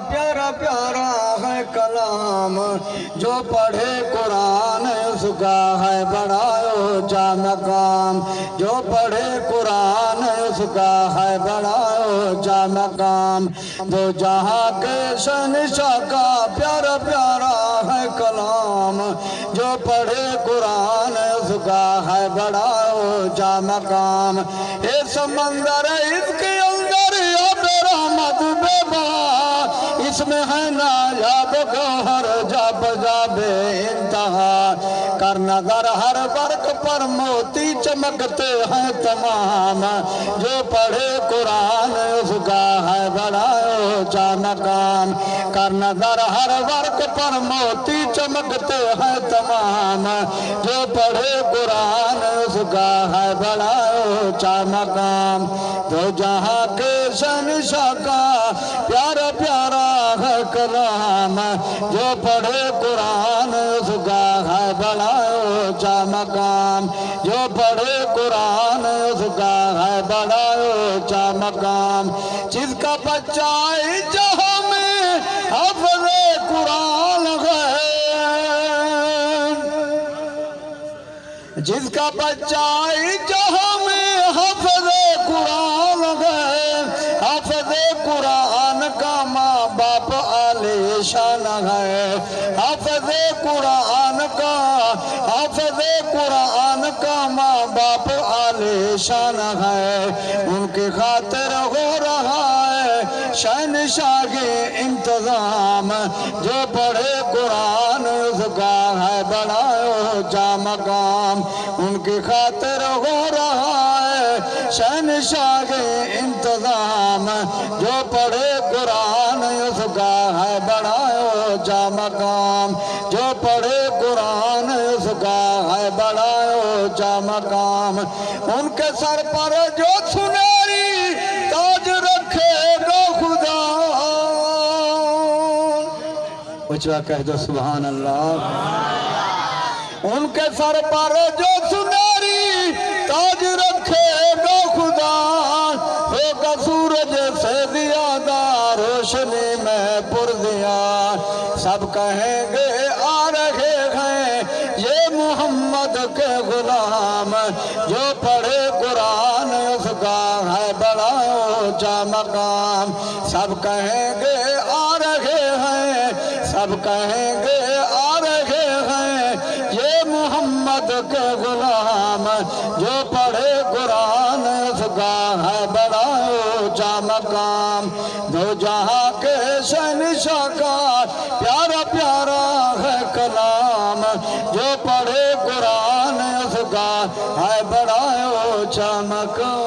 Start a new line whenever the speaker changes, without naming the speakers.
پیارا پیارا ہے کلام، جو پڑھے قرآن اس کا ہے بڑا اونچا مقام، جو پڑھے قرآن اس کا ہے بڑا اونچا مقام، دو جہاں کے شہنشاہ کا پیارا پیارا ہے کلام، جو پڑھے قرآن اس کا ہے بڑا اونچا مقام۔ اے سمندر اس کے اندر اب رحمت بے بہا، اس میں ہے نایاب گوہر جب بے انتہا، کر نظر ہر ورق پر موتی چمکتے ہیں تمام، جو پڑھے قرآن اس کا ہے بڑا اونچا مقام، کر نظر ہر ورق پر موتی چمکتے ہیں تمام، جو پڑھے قرآن اس کا ہے بڑا اونچا مقام، دو جہاں کے شہنشاہ کا پیارا پیارا ہے کلام، جو پڑھے قرآن اس کا ہے بڑا اونچا مقام، جو پڑھے قرآن اس کا ہے بڑا اونچا مقام، جس کا بچہ اس جہاں میں حافظ قرآن ہے، جس کا بچہ اس جہاں میں حافظ قرآن ہے، حافظ قرآن کا ماں باپ عالی شان ہے، حافظ قرآن کا، حافظ قرآن کا ماں باپ عالی شان ہے، ان کی خاطر ہو رہا ہے شہنشاہ انتظام، جو پڑھے قرآن اس کا ہے بڑا اونچا مقام، ان کی خاطر ہو رہا ہے شہنشاہ انتظام، جو پڑھے قرآن اس کا ہے بڑا اونچا مقام، جو پڑھے قرآن اس کا ہے بڑا اونچا مقام، ان کے سر پر جو سنہری تاج رکھے گا خدا، اچھا کہہ دو سبحان اللہ، ان کے سر پر جو سنہری تاج رکھے گا خدا، ہوگا سورج سے زیادہ روشنی میں پردیا، سب کہیں گے آ رہے ہیں یہ محمد کے غلام، جو پڑھے قرآن اس کا ہے بڑا اونچا مقام، سب کہیں گے آ رہے ہیں، سب کہیں گے آ رہے ہیں یہ محمد کے غلام، جو پڑھے قرآن اس کا ہے بڑا اونچا مقام، دو جہاں کے شہنشاہ کا پیارا پیارا ہے کلام، جو پڑھے قرآن اس کا ہے بڑا اونچا مقام۔